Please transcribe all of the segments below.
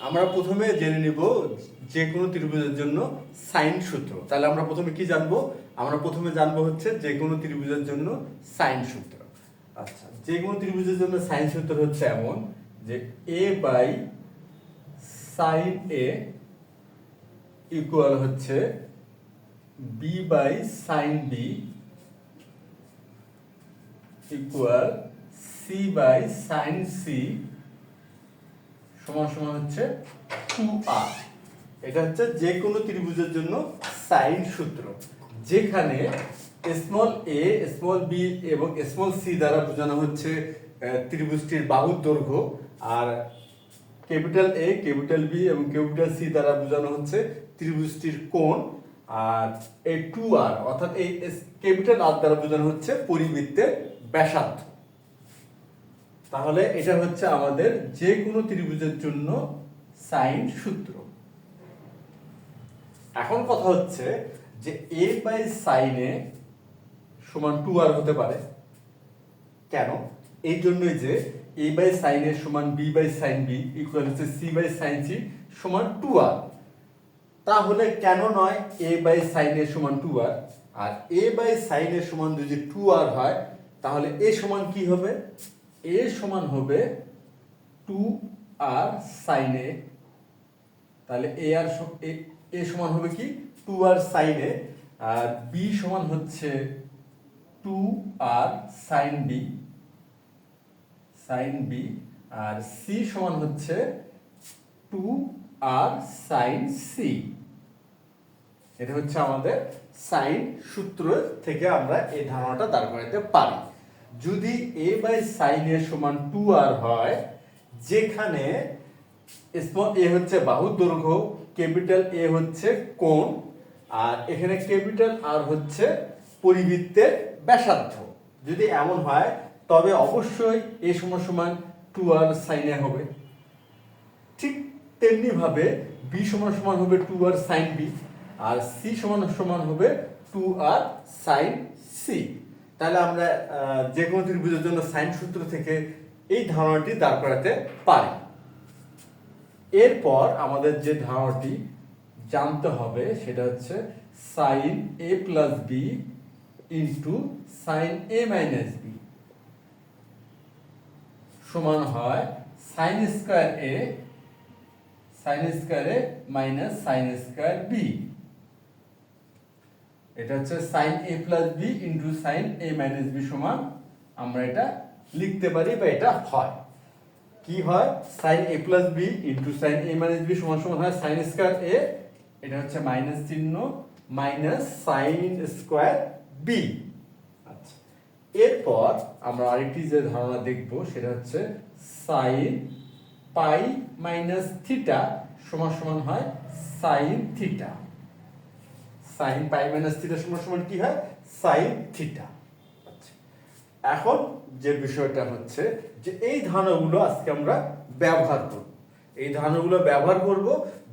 আমরা প্রথমে জেনে নিব যে কোনো ত্রিভুজের জন্য সাইন সূত্র। তাহলে আমরা প্রথমে কি জানবো? আমরা প্রথমে জানবো হচ্ছে যে কোনো ত্রিভুজের জন্য সাইন সূত্র। আচ্ছা, যে কোনো ত্রিভুজের জন্য সাইন সূত্র হচ্ছে এমন যে a by sine a equal হচ্ছে b by sine b equal c by sine c সমান সমান হচ্ছে 2r। এটা হচ্ছে যে কোনো ত্রিভুজের জন্য সাইন সূত্র, যেখানে স্মল a স্মল b এবং স্মল c দ্বারা বোঝানো হচ্ছে ত্রিভুজটির বাহুর দৈর্ঘ্য, আর ক্যাপিটাল A ক্যাপিটাল B এবং ক্যাপিটাল C দ্বারা বোঝানো হচ্ছে ত্রিভুজটির কোণ, আর এই 2r অর্থাৎ এই ক্যাপিটাল R দ্বারা বোঝানো হচ্ছে পরিবৃত্তের ব্যাসার্ধ। তাহলে এটা হচ্ছে আমাদের যে কোনো ত্রিভুজের জন্য সাইন সূত্র। এখন কথা হচ্ছে যে a বাই সাইন a সমান 2r হতে পারে কেন? এই জন্যই যে a বাই সাইন a সমান b by sine b equal হচ্ছে c বাই সাইন c সমান 2r। তাহলে কেন নয় a বাই সাইন a সমান 2r? আর a বাই সাইন a সমান যদি 2r হয় তাহলে a সমান কি হবে? a সমান হবে 2r সাইন a। তাহলে a সমান হবে কি 2r sign a, R b সমান হচ্ছে 2r সাইন b আর c সমান হচ্ছে 2r সাইন c। এটা হচ্ছে আমাদের সাইন সূত্র থেকে আমরা এই ধারণাটা দাঁড় করাতে পারি। যদি a বাই সাইন a সমান 2r হয়, যেখানে স্মল a হচ্ছে বাহুর দৈর্ঘ্য, ক্যাপিটাল A হচ্ছে কোণ, আর এখানে ক্যাপিটাল R হচ্ছে পরিবৃত্তের ব্যাসার্ধ, যদি এমন হয় তবে অবশ্যই a সমান সমান 2r সাইন a হবে। ঠিক তেমনি ভাবে b সমান সমান হবে 2r সাইন b, আর c সমান সমান হবে 2r সাইন c। তাহলে আমরা যে কোনো ত্রিভুজের জন্য সাইন সূত্র থেকে এই ধারণাটি দাঁড় করাতে পারি। এরপর আমাদের যে ধারণাটি জানতে হবে সেটা হচ্ছে sine a plus b into sine a minus b সমান হয় sine square a minus sine square b। এটা হচ্ছে sine a plus b into sine a minus b সমান, আমরা এটা লিখতে পারি বা এটা হয় কি হয়, sine a plus b into sine a minus b সমান সমান হয় সাইন স্কয়ার a, এটা হচ্ছে মাইনাস চিহ্ন, মাইনাস সাইন স্কয়ার b। আচ্ছা, এরপর আমরা আরেকটি যে ধারণা দেখব সেটা হচ্ছে সাইন পাই মাইনাস থিটা সমান সমান হয় sine theta. Sign pi minus theta সমান সমান কি হয়? Sine theta. আচ্ছা, এখন যে বিষয়টা হচ্ছে যে এই ধারণাগুলো আজকে আমরা ব্যবহার করব। এই ধারণাগুলো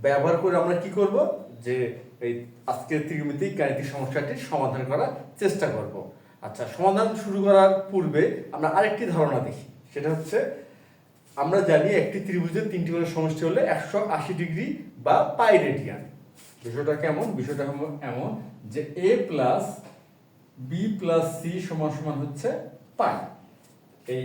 ব্যবহার করে আমরা কি করব, যে এই আজকের ত্রিকোণমিতিক গাণিতিক সমস্যাটির সমাধান করার চেষ্টা করব। আচ্ছা, সমাধান শুরু করার পূর্বে আমরা আরেকটি ধারণা দেখি, সেটা হচ্ছে আমরা জানি একটি ত্রিভুজের তিনটি কোণের সমষ্টি হলে 180 ডিগ্রি বা পাই রেডিয়ান। বিষয়টা কেমন? বিষয়টা এমন যে a plus b plus c সমান সমান হচ্ছে পাই। এই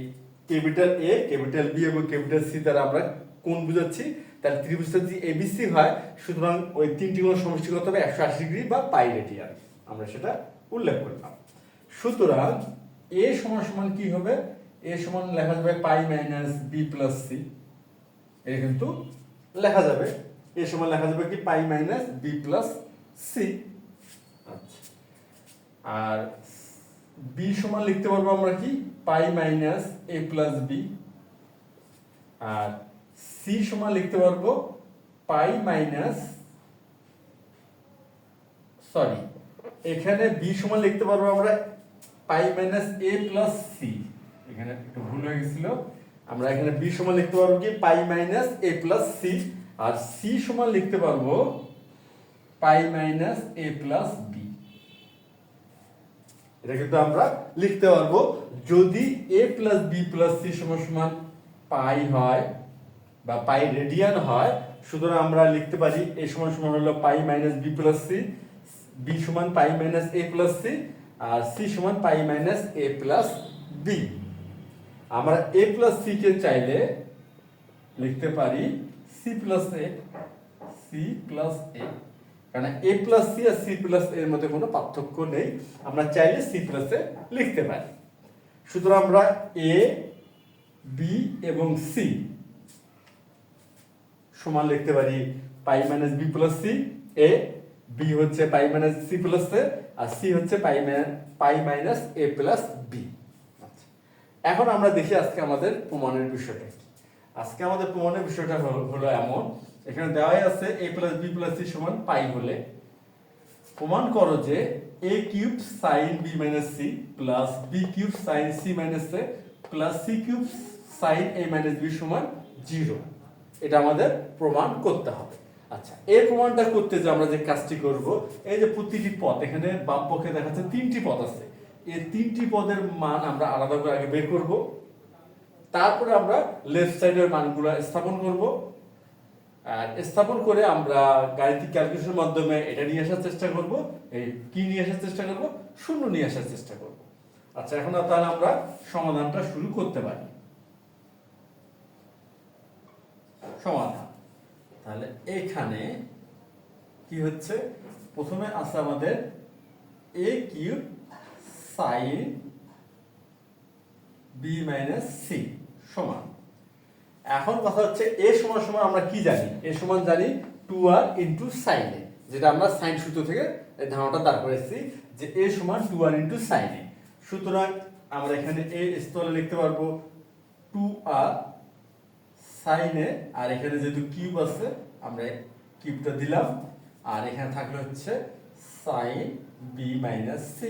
ক্যাপিটাল A ক্যাপিটাল B এবং ক্যাপিটাল C দ্বারা আমরা কোণ বুঝাচ্ছি। তাহলে ত্রিভুজটা যদি ABC হয়, সুতরাং ওই তিনটি কোণ সমষ্টি কত হবে? 180 ডিগ্রি বা পাই রেডিয়ান। আমরা সেটা উল্লেখ করলাম। সুতরাং a সমান সমান কি হবে? a সমান লেখা যাবে পাই মাইনাস b প্লাস c। এটা কিন্তু লেখা যাবে a সমান লেখা যাবে কি pi minus b plus c। আচ্ছা, আর b সমান লিখতে পারবো আমরা কি pi minus a plus b, আর c সমান লিখতে পারবো পাই মাইনাস এখানে b সমান লিখতে পারবো আমরা পাই মাইনাস a প্লাস c। এখানে একটু ভুল হয়ে গেছিল, আমরা এখানে b সমান লিখতে পারবো কি pi minus a plus c, আর c সমান লিখতে পারবো pi minus a plus b। এটা কিন্তু আমরা লিখতে পারবো যদি a plus b plus c সমান সমান পাই হয় বা পাই রেডিয়ান হয়, সুতরাং আমরা লিখতে পারি a সমান সমান হলো pi minus B plus C, B সমান pi minus A plus C, আর সি সমান pi minus A plus B. আমরা এ প্লাস সি কে চাইলে লিখতে পারি C plus A, C plus A, কারণ এ প্লাস সি আর সি প্লাস এর মধ্যে কোনো পার্থক্য নেই, আমরা চাইলে সি প্লাস এ লিখতে পারি। সুতরাং আমরা এ, বি এবং সি সমান লিখতে পারি pi minus B plus C, এ, বি হচ্ছে পাই মাইনাস সি প্লাস এ, আর সি হচ্ছে পাই মাইনাস এ প্লাস বি। এখন আমরা দেখি আজকে আমাদের প্রমাণের বিষয়টা কি। আজকে আমাদের প্রমাণের বিষয়টা হলো এমন, এখানে দেওয়াই আছে a plus B plus C সমান পাই হলে প্রমাণ করো যে a cube sine B minus C plus B cube sine C minus A plus C cube sine A minus B সমান 0। এটা আমাদের প্রমাণ করতে হবে। আচ্ছা, এই প্রমাণটা করতে যে আমরা যে কাজটি করব, এই যে প্রতিটি পদ এখানে বাম পক্ষে দেখাচ্ছে 3টি পদ আছে, এই 3টি পদের মান আমরা আলাদা করে আগে বের করব, তারপরে আমরা লেফট সাইডের মানগুলো স্থাপন করব, আর স্থাপন করে আমরা গাণিতিক ক্যালকুলেশনের মাধ্যমে এটা নিয়ে আসার চেষ্টা করব, এই কি নিয়ে আসার চেষ্টা করব, শূন্য নিয়ে আসার চেষ্টা করব। আচ্ছা, এখন তাহলে আমরা সমাধানটা শুরু করতে পারি। সমাধান তাহলে এখানে কি হচ্ছে, প্রথমে আছে আমাদের a cube sine B minus C সমান, এখন কথা হচ্ছে a সমান সমান আমরা কি জানি, a সমান জানি 2r ইনটু sin a, যেটা আমরা সাইন সূত্র থেকে এই ধারণাটা দাঁড় করেছি যে a সমান 2r ইনটু sin a। সুতরাং আমরা এখানে a স্থলে লিখতে পারবো 2r sin a, আর এখানে যেহেতু কিউব আছে আমরা কিউবটা দিলাম, আর এখানে থাকলে হচ্ছে sin b মাইনাস c।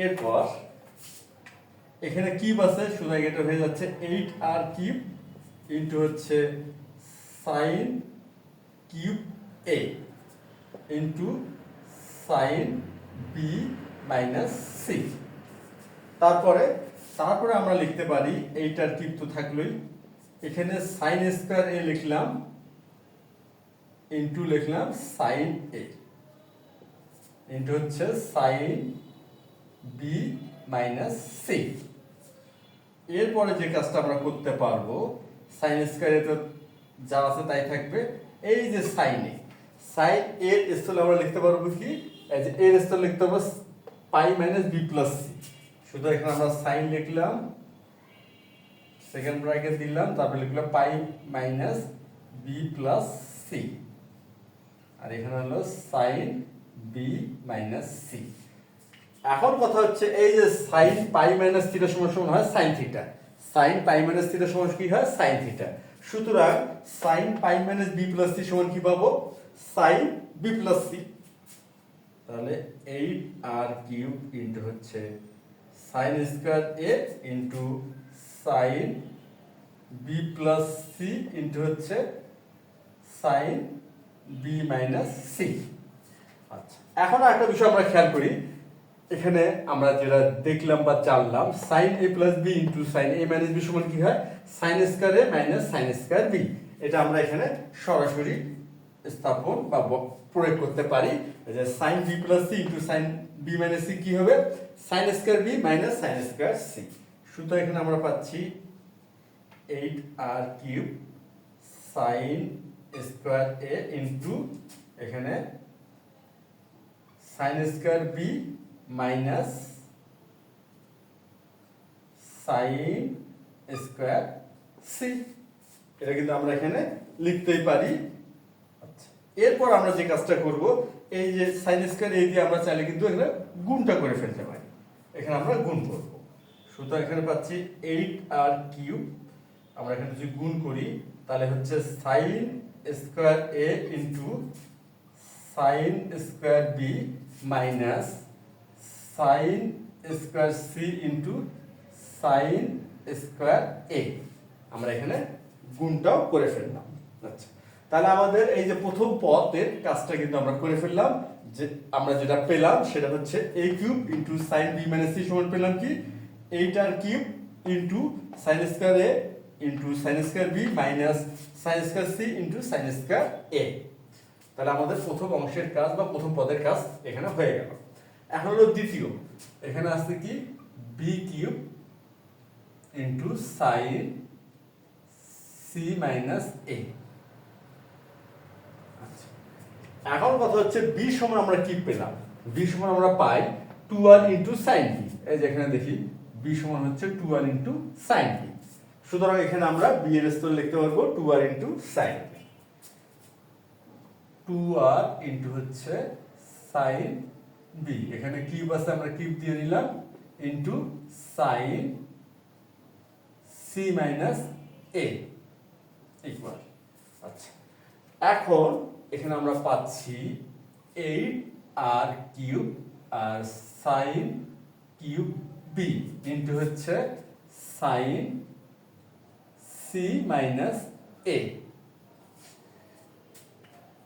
এরপর এখানে কিউব আছে, সুতরাং এটা হয়ে যাচ্ছে 8r কিউব ইনটু হচ্ছে sin cube a into sin b minus c। তারপরে আমরা লিখতে পারি 8r কিউব তো থাকলোই, এখানে sin স্কয়ার a লিখলাম ইনটু লিখলাম sin a ইনটু হচ্ছে sin b মাইনাস c। এরপরে যে কাজটা আমরা করতে পারবো, sin স্কয়ারে তো যা আছে তাই থাকবে, এই যে sin a, sin a এর স্থলে আমরা লিখতে পারবো কি, এই যে এর স্থলে লিখতে পারবো pi minus B plus C. শুধু এখানে আমরা sin লিখলাম, সেকেন্ড ব্র্যাকেট দিলাম, তারপরে লিখলাম পাই মাইনাস বি প্লাস সি, আর এখানে হলো sin বি মাইনাস সি। এখন কথা হচ্ছে এই যে sin পাই মাইনাস থিটা সমান সমান হয় sin theta, sin pi minus theta সমান কি হয় sin থিটা। সুতরাং sin pi minus B plus C সমান কি পাবো, sin বি প্লাস সি। তাহলে 8r কিউব ইনটু হচ্ছে sin square a into sin b plus C into হচ্ছে sin b মাইনাস সি। আচ্ছা, এখন একটা বিষয় আমরা খেয়াল করি, এখানে আমরা যেটা দেখলাম বা জানলাম sin a plus b into sin a minus b সমান কি হয়, sin square a minus sin square b। এটা আমরা এখানে সরাসরি স্থাপন বা প্রয়োগ করতে পারি যে sin b plus c into sin b minus c কি হবে, sin square b minus sin square c। সুতরাং এখানে আমরা পাচ্ছি 8r cube sin square a into এখানে sin square b minus sin square c। এটা কিন্তু আমরা এখানে লিখতেই পারি। আচ্ছা, এরপর আমরা যে কাজটা করব, এই যে sin স্কয়ার a দিয়ে আমরা চাইলে কিন্তু এখানে গুণটা করে ফেলতে পারি, এখানে আমরা গুণ করব। সুতরাং এখানে পাচ্ছি 8r কিউব, আমরা এখানে যদি গুণ করি তাহলে হচ্ছে sin square a into sin square b minus sin square c into sin square a। আমরা এখানে গুণটাও করে ফেললাম। আচ্ছা, তাহলে আমাদের এই যে প্রথম পদের কাজটা কিন্তু আমরা করে ফেললাম, যে আমরা যেটা পেলাম সেটা হচ্ছে a cube into sin b minus c সমান পেলাম কি 8r cube into sin square a into sine square B minus sine square C into sine square A. তাহলে আমাদের প্রথম অংশের কাজ বা প্রথম পদের কাজ এখানে হয়ে গেল। এখন হলো দ্বিতীয়, এখানে আছে কি B cube into sine C minus A. এখন কথা হচ্ছে বি সমান আমরা কি পেলাম, বি সমান আমরা পাই 2r ইন্টু সাইন বি। এই যে এখানে দেখি বি সমান হচ্ছে 2r ইন্টু সাইন বি। সুতরাং এখানে আমরা বি এর স্তর লিখতে পারবো 2r into sine B. 2r into হচ্ছে সাইন বি, এখানে কিউব আছে আমরা কিউব দিয়ে নিলাম, into sine C minus A equal. আচ্ছা, এখন এখানে আমরা পাচ্ছি 8r কিউব আর সাইন কিউব বি ইন্টু হচ্ছে সাইন সি মাইনাস এ।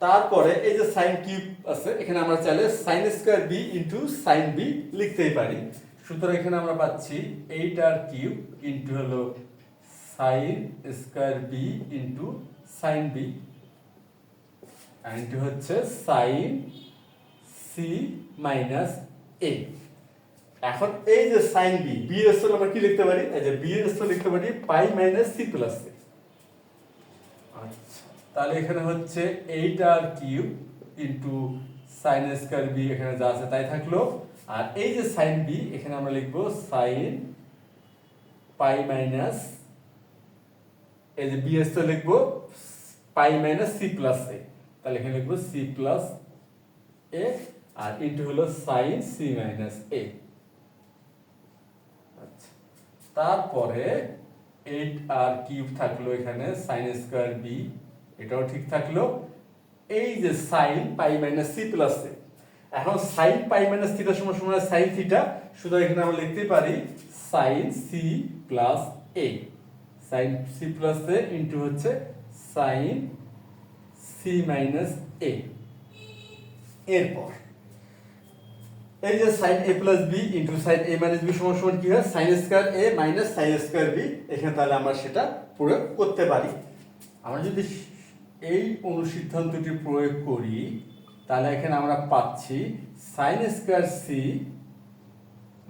তারপরে এই যে সাইন কিউব আছে, এখানে আমরা চাইলে sine square B into sine B লিখতেই পারি। সুতরাং এখানে আমরা পাচ্ছি 8r কিউব ইন্টু হলো sine square B into sine B into হচ্ছে সাইন সি মাইনাস এ। এখন এই যে সাইন বি, বি এর স্থলে আমরা কি লিখতে পারি, এই যে বি এর স্থলে লিখতে পারি pi minus C plus A. আচ্ছা, তাহলে এখানে হচ্ছে 8r cube into sine square B, এখানে যা আছে তাই থাকলো। আর এই যে সাইন বি, এখানে আমরা লিখবো সাইন পাই মাইনাস, এই যে বি এর স্থলে লিখবো পাই মাইনাস সি প্লাস এ। তাহলে এখানে লিখবো সি প্লাস এ আর ইন্টু হলো সাইন সি মাইনাস এ। আচ্ছা, তারপরে 8r কিউব থাকলো এখানে সাইন স্কয়ার বি, এটাও ঠিক থাকলো। এই যে sine pi minus C plus A, এখন সাইন পাই মাইনাস থিটা সমান সমান সাইন থিটা, সুতরাং এখানে আমরা লিখতে পারি sign C plus A, sign C plus A into হচ্ছে সাইন সি মাইনাস এ। এরপর এই যে sign A plus B into sign A minus B সমান সমান কি হয়, sine square A minus sine square B. এখানে তাহলে আমরা সেটা প্রয়োগ করতে পারি। আমরা যদি এই অনুসিদ্ধান্তটি প্রয়োগ করি, তাহলে এখানে আমরা পাচ্ছি sine square C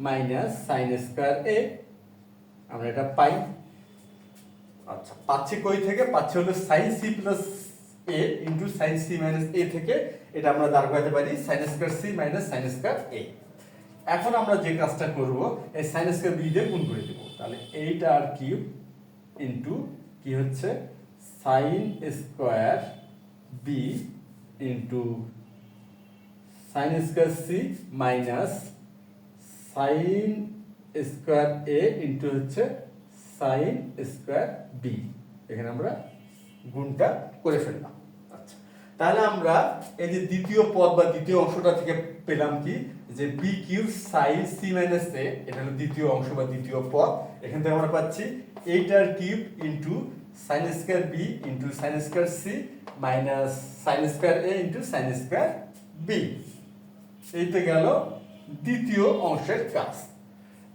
minus sine square A, আমরা এটা পাই। আচ্ছা, পাচ্ছি কই থেকে, পাচ্ছি হলো sine C plus A into sine C minus A থেকে। এটা আমরা দাঁড় করাতে পারি sine square C minus sine square A. এখন আমরা যে কাজটা করব, এই সাইন স্কয়ার বি দিয়ে গুণ করে দেব। তাহলে 8r কিউব ইন্টু কি হচ্ছে sine square B into sine square C minus sine square A into হচ্ছে সাইন স্কয়ার বি। এখানে আমরা গুণটা করে ফেললাম। আচ্ছা, তাহলে আমরা এই যে দ্বিতীয় পদ বা দ্বিতীয় অংশটা থেকে পেলাম কি, যে B cube sine C minus A, এটা হলো দ্বিতীয় অংশ বা দ্বিতীয় পদ। এখান থেকে আমরা পাচ্ছি 8r cube into sine square B into sine square C minus sine square A into sine square B. এইতে গেল দ্বিতীয় অংশের কাজ।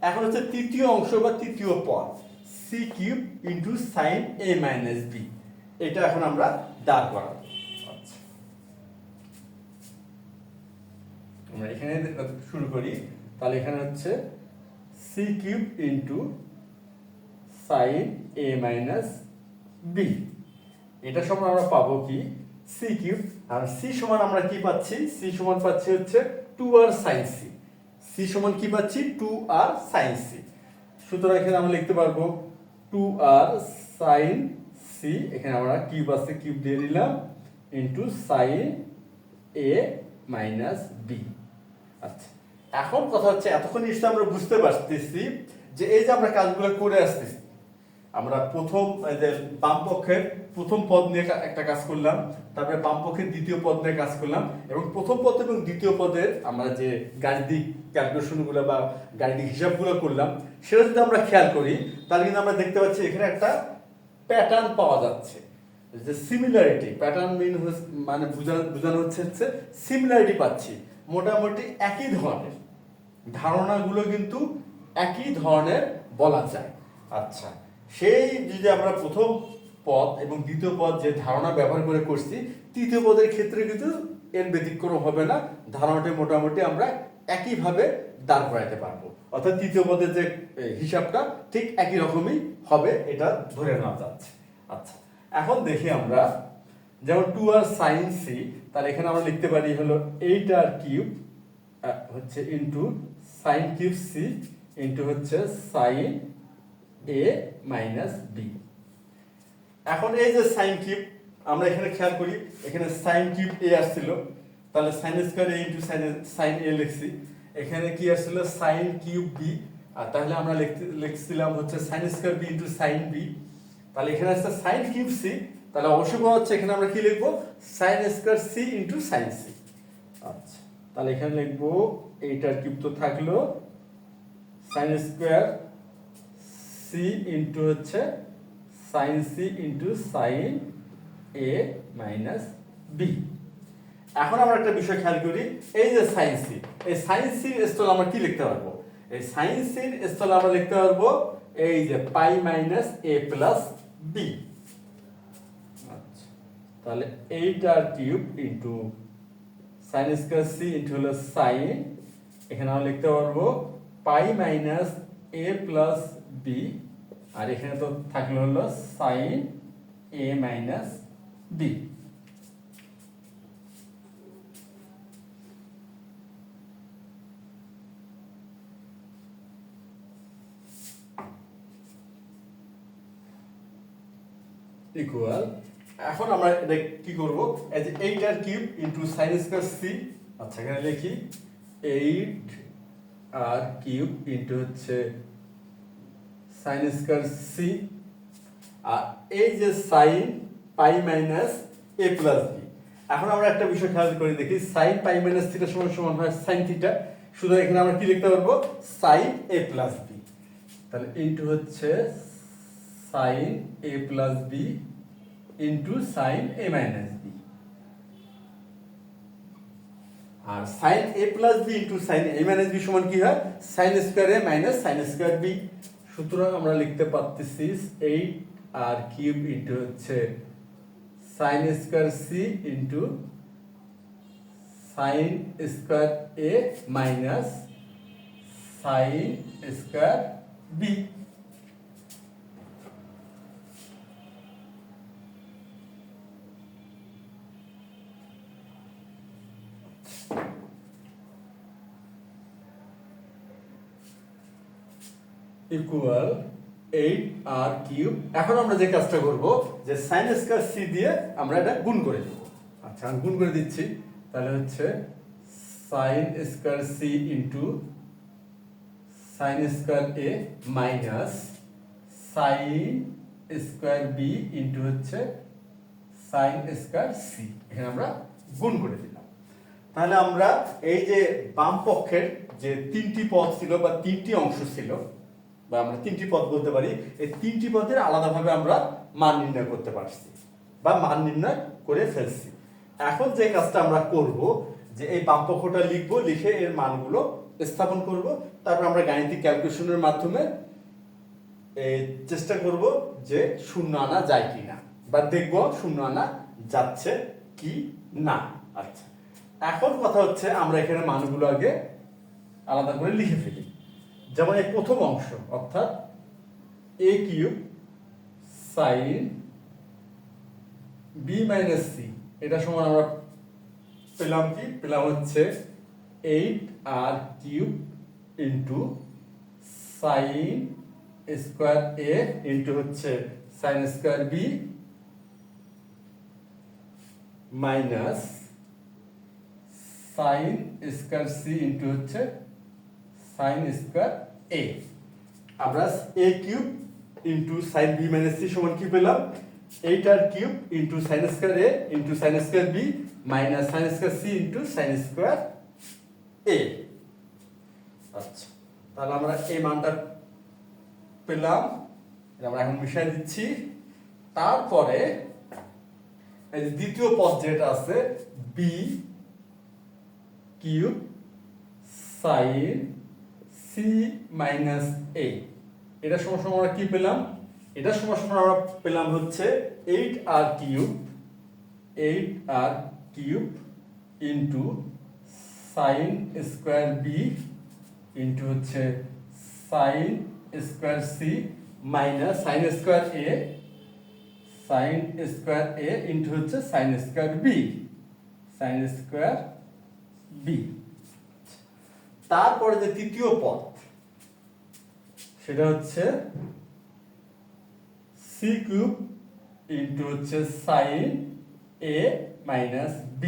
এখন হচ্ছে তৃতীয় অংশ বা তৃতীয় পদ, C cube into sign A minus B. এটা এখন আমরা দাঁড় করাবো। আচ্ছা, আমরা এখানে শুরু করি। তাহলে এখানে হচ্ছে C cube into sign A minus B, এটা সমান আমরা পাবো কি সি কিউব। আর সি সমান আমরা কি পাচ্ছি, সি সমান পাচ্ছি হচ্ছে 2r সাইন সি। সি সমান কি পাচ্ছি 2r সাইন সি। সুতরাং এখানে আমরা লিখতে পারবো 2r সাইন সি, এখানে আমরা কিউব আছে কিউব দিয়ে দিলাম, into sign A minus B. আচ্ছা, এখন কথা হচ্ছে এতক্ষণ নিশ্চয় আমরা বুঝতে পারতেছি যে এই যে আমরা কাজগুলো করে আসতেছি, আমরা প্রথম যে বাম পক্ষের প্রথম পদ নিয়ে একটা কাজ করলাম, তারপরে বাম পক্ষের দ্বিতীয় পদ নিয়ে কাজ করলাম, এবং প্রথম পদ এবং দ্বিতীয় পদের আমরা যে গাণিতিক ক্যালকুলেশনগুলো বা গাণিতিক হিসাবগুলো করলাম, সেটা যদি আমরা খেয়াল করি, তাহলে কিন্তু আমরা দেখতে পাচ্ছি এখানে একটা প্যাটার্ন পাওয়া যাচ্ছে। যে সিমিলারিটি, প্যাটার্ন মানে বোঝানো হচ্ছে সিমিলারিটি পাচ্ছি, মোটামুটি একই ধরনের ধারণাগুলো কিন্তু একই ধরনের বলা যায়। আচ্ছা, সেই যদি আমরা প্রথম পদ এবং দ্বিতীয় পদ যে ধারণা ব্যবহার করে করছি, তৃতীয় পদের ক্ষেত্রে কিন্তু এর ব্যতিক্রম হবে না, ধারণাটি মোটামুটি আমরা একইভাবে দাঁড় করাইতে পারবো, অর্থাৎ তৃতীয় পদের যে হিসাবটা ঠিক একই রকমই হবে, এটা ধরে নেওয়া যাচ্ছে। আচ্ছা, এখন দেখি আমরা, যেমন 2r sin c, তাহলে এখানে আমরা লিখতে পারি হলো 8r কিউব হচ্ছে into sine cube c into হচ্ছে সাইন a মাইনাস b। এখন এই যে সাইন কিউব, আমরা এখানে খেয়াল করি, এখানে সাইন কিউব a আসছিল, তাহলে sign square a into sine a লিখছি, এখানে কি আসছিল সাইন কিউব b, আর তাহলে আমরা লিখছিলাম হচ্ছে sine square b into sine b, তাহলে এখানে আসছে সাইন কিউব c, তাহলে অবশ্যই পাওয়া যাচ্ছে এখানে আমরা কি লিখবো sine square c into sine c। আচ্ছা, তাহলে এখানে লিখবো এইটার কিউব তো থাকলো সাইন স্কয়ার c ইন্টু হচ্ছে sine c into sine a minus b। এখন আমরা একটা বিষয় খেয়াল করি, এই যে সাইন c, এই সাইন c এর স্থলে আমরা কি লিখতে পারবো, এই সাইন c এর স্থলে আমরা লিখতে পারবো এই যে pi minus a plus b। আচ্ছা, তাহলে 8r cube into sine square c into হলো সাইন, এখানে আমরা লিখতে পারবো pi minus a plus b, আর এখানে তো থাকলো হলো sine a minus b। Equal, এখন আমরা এটা কি করব, এই যে 8r cube into sin square c, আচ্ছা এখানে লিখি 8r কিউব ইনটু হচ্ছে sin স্কয়ার c, আর এই যে sin pi minus a plus b। এখন আমরা একটা বিষয় খেয়াল করে দেখি, sin পাই মাইনাস থিটা সমান সমান হয় sin থিটা, শুধু এখানে আমরা কি লিখতে পারবো sin a প্লাস b, তাহলে ইনটু হচ্ছে sin a plus b into sine a minus b, আর sine a plus b into sine a minus b সমান কি হয় sine square a minus sine square b। সুতরাং আমরা লিখতে পারতেছি 8r কিউব ইন্টু হচ্ছে sine square c into sine square a minus sine square b। Equal 8r cube. এখন আমরা যে কাজটা করব, যে sin স্কয়ার c দিয়ে আমরা এটা গুণ করে দেব। আচ্ছা, আমি গুণ করে দিচ্ছি, তাহলে হচ্ছে sin square c into sin square a minus sin square b into হচ্ছে sin স্কয়ার c, এখানে আমরা গুণ করে দিলাম। তাহলে আমরা এই যে বাম পক্ষের যে তিনটি পদ ছিল বা তিনটি অংশ ছিল, বা আমরা তিনটি পদ বলতে পারি, এই তিনটি পদের আলাদাভাবে আমরা মান নির্ণয় করতে পারছি বা মান নির্ণয় করে ফেলছি। এখন যে কাজটা আমরা করব, যে এই বাম পক্ষটা লিখব, লিখে এর মানগুলো স্থাপন করব, তারপর আমরা গাণিতিক ক্যালকুলেশনের মাধ্যমে চেষ্টা করব যে শূন্য আনা যায় কি না, বা দেখব শূন্য আনা যাচ্ছে কি না। আচ্ছা, এখন কথা হচ্ছে আমরা এখানে মানগুলো আগে আলাদা করে লিখে ফেলি। যেমন এই প্রথম অংশ, অর্থাৎ a cube sine b minus c, এটা সমান আমরা পেলাম কি, পেলাম হচ্ছে 8r cube into sine square a into হচ্ছে sine square b minus sine square c into হচ্ছে সাইন স্কয়ার a। আমরা a cube into sine b minus c সমান কি পেলাম 8r cube into sine square a into sine square b minus sine square c into sine square a। আচ্ছা, তাহলে আমরা এই মানটা পেলাম, আমরা এখন মিশিয়ে দিচ্ছি। তারপরে এই যে দ্বিতীয় পদ যেটা আছে b cube sine c minus a, এটা সমান আমরা কি পেলাম এটা সমান সমান আমরা পেলাম হচ্ছে 8r cube into sin square b into হচ্ছে sin square c minus sin square a into হচ্ছে sin স্কয়ার b তারপরে যে তৃতীয় পদ সেটা হচ্ছে c কিউব ইনটু হচ্ছে sin a মাইনাস b।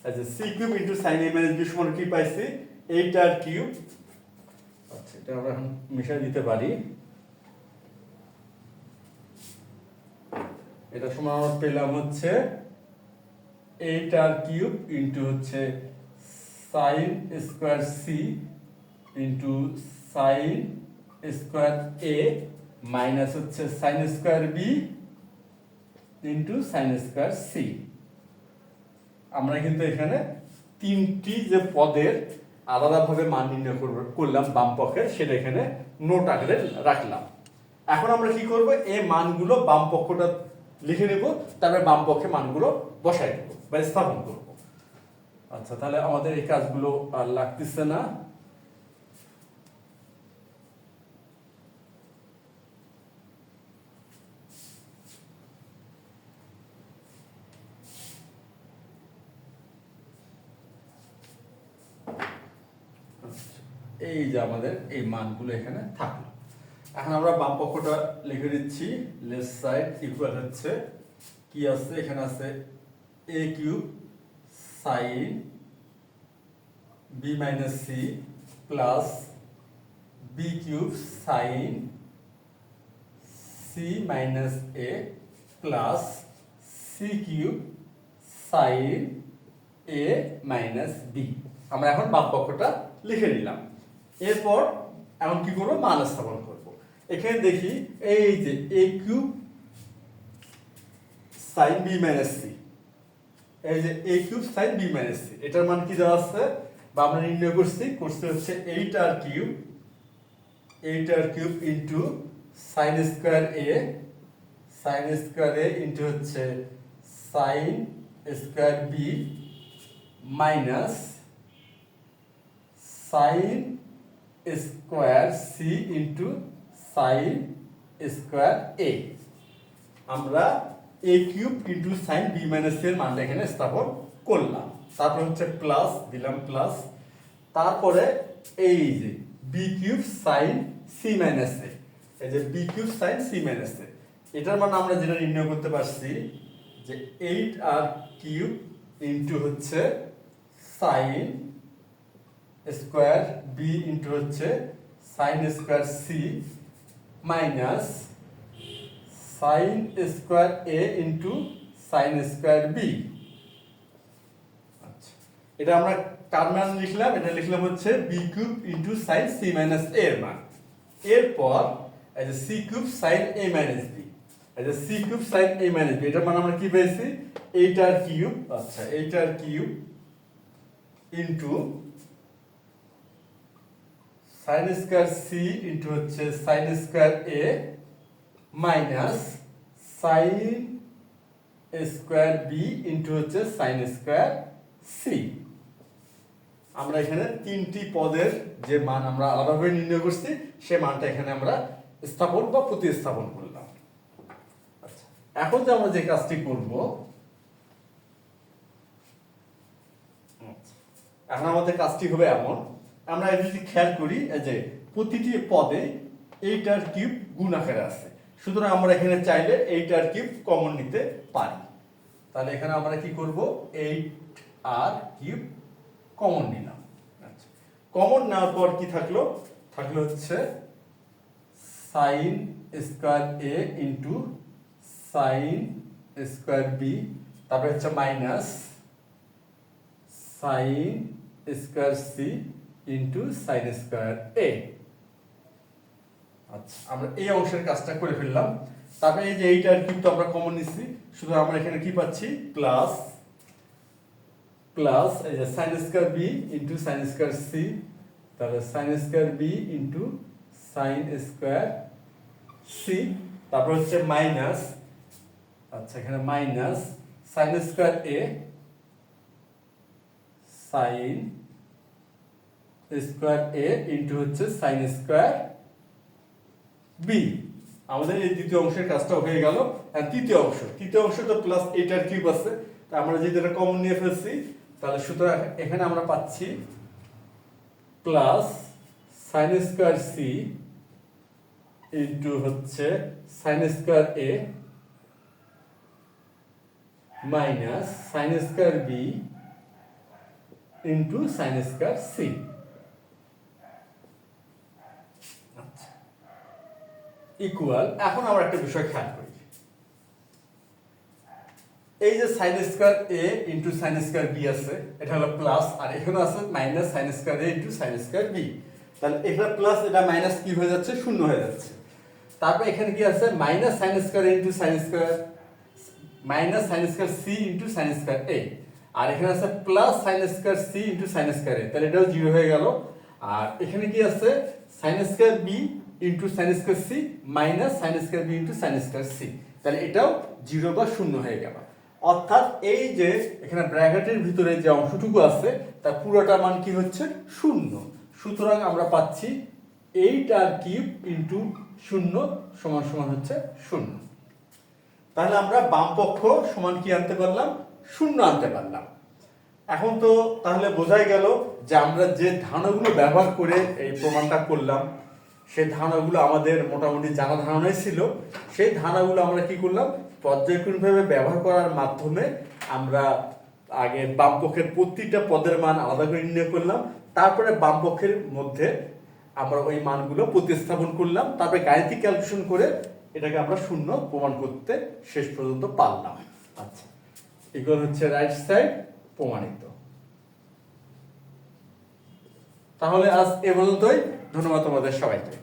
আচ্ছা c cube into sin a minus b সমান কি পাইছি 8r কিউব। আচ্ছা এটা আমরা এখন মিশিয়ে দিতে পারি। এটা সমান আমরা পেলাম হচ্ছে 8r কিউব ইনটু হচ্ছে sin square c into sin square a minus হচ্ছে sin square b into sin square c। আমরা কিন্তু এখানে তিনটি যে পদের আলাদাভাবে মান নির্ণয় করলাম বাম পক্ষে, সেটা এখানে নোট আকারে রাখলাম। এখন আমরা কি করব, এই মানগুলো বাম পক্ষটা লিখে নেব, তারপরে বাম পক্ষে মানগুলো বসাই দেব বা স্থাপন করব। আচ্ছা তাহলে আমাদের এই কাজগুলো আর লাগতেছে না। এই যে আমাদের এই মানগুলো এখানে থাকলো। এখন আমরা বাম পক্ষটা লিখে দিচ্ছি, লেফট সাইড ইকুয়াল হচ্ছে কি আছে, এখানে আছে a cube sin b minus c plus b cube sin c minus a plus c cube sin a minus b। আমরা এখন বাম পক্ষটা লিখে নিলাম। এরপর এখন কি করব, মান স্থাপন করব। এখানে দেখি এই যে a cube sin b minus c, এই যে a cube sin b minus c, এটার মান কি দেওয়া আছে বা আমরা নির্ণয় করছি হচ্ছে 8r cube into sin square a into হচ্ছে sin square b minus sin square c into sin square a। আমরা a cube into sin b minus c এর মানটা এখানে স্থাপন করলাম। তারপর হচ্ছে প্লাস দিলাম প্লাস, তারপরে এই যে b cube sin c minus a, এই যে b cube sin c minus a, এটার মান আমরা যেটা নির্ণয় করতে পারছি যে 8r কিউব ইনটু হচ্ছে sin স্কয়ার b ইনটু হচ্ছে sin square c minus sin square a into sin square b। আচ্ছা এটা আমরা কার মান লিখলাম, এটা লিখলাম হচ্ছে b cube into sin c minus a এর মান। এরপর এই যে c cube sin a minus b, এই যে c cube sin a minus b, এটার মান আমরা কি পেয়েছি 8r কিউব। আচ্ছা 8r cube into sin square c into হচ্ছে sin square a minus sin square b into হচ্ছে sin স্কয়ার c। আমরা এখানে তিনটি পদের যে মান আমরা আলাদাভাবে নির্ণয় করছি সে মানটা এখানে আমরা স্থাপন বা প্রতিস্থাপন করলাম। আচ্ছা এখন যে আমরা যে কাজটি করব, এখন আমাদের কাজটি হবে এমন, আমরা যদি খেয়াল করি যে প্রতিটি পদে 8r কিউব গুণ আকারে আছে, সুতরাং আমরা এখানে চাইলে 8r কিউব কমন নিতে পারি। তাহলে এখানে আমরা কি করব, 8r কিউব কমন নিলাম। আচ্ছা কমন নেওয়ার পর কি থাকলো, হচ্ছে sin square a into sin square b, তারপরে হচ্ছে minus sin square c into sin square a। আচ্ছা আমরা এই অংশের কাজটা করে ফেললাম। তারপরে এই যে 8r কিউব তো আমরা কমন নিচ্ছি, শুধু আমরা এখানে কি পাচ্ছি প্লাস এই যে sin square b into sin square c, তাহলে sin square b into sin square c তারপর হচ্ছে মাইনাস, আচ্ছা এখানে minus sine square A sign square A into হচ্ছে সাইন স্কয়ার বি। আমাদের এই দ্বিতীয় অংশের কাজটা হয়ে গেল। আর তৃতীয় অংশ তো প্লাস এটার কিউব আছে, তা আমরা যদি এটা কমন নিয়ে ফেলছি তাহলে সুতরাং এখানে আমরা পাচ্ছি plus sine square C into হচ্ছে sine square A minus sine square B into sine square C. Equal, এখন আমরা একটা বিষয় খেয়াল করি, এই যে sine square A into sine square B আছে, এটা হলো প্লাস, আর এখানে আছে minus sine square A into sine square B. তাহলে এটা প্লাস এটা মাইনাস কি হয়ে যাচ্ছে, শূন্য হয়ে যাচ্ছে। তারপর এখানে কি আছে, minus sine square into sine square minus sine square C into sine square A, আর এখানে আছে plus sine square C into sine square A, তাহলে এটাও জিরো হয়ে গেল। আর এখানে কি আছে, sine square B into sine square C minus sine square B into sine square C, তাহলে এটাও জিরো বা শূন্য হয়ে গেল। অর্থাৎ এই যে এখানে ব্র্যাকেটের ভিতরে যে অংশটুকু আছে তার পুরোটা মান কি হচ্ছে, শূন্য। সুতরাং আমরা পাচ্ছি 8r কিউব ইনটু শূন্য সমান সমান হচ্ছে শূন্য। তাহলে আমরা বাম পক্ষ সমান কি আনতে পারলাম, শূন্য আনতে পারলাম। এখন তো তাহলে বোঝাই গেল যে আমরা যে ধারণাগুলো ব্যবহার করে এই প্রমাণটা করলাম সেই ধারণাগুলো আমাদের মোটামুটি জানা ধারণাই ছিল। সেই ধারণাগুলো আমরা কি করলাম, পর্যায়ক্রমিকভাবে ব্যবহার করার মাধ্যমে আমরা আগে বাম পক্ষের প্রতিটা পদের মান আলাদা করে নির্ণয় করলাম, তারপরে বাম পক্ষের মধ্যে আমরা ওই মানগুলো প্রতিস্থাপন করলাম, তারপরে গাণিতিক ক্যালকুলেশন করে এটাকে আমরা শূন্য প্রমাণ করতে শেষ পর্যন্ত পারলাম। আচ্ছা, ইকুয়াল হচ্ছে রাইট সাইড প্রমাণিত। তাহলে আজ এ পর্যন্তই। ধন্যবাদ তোমাদের সবাইকে।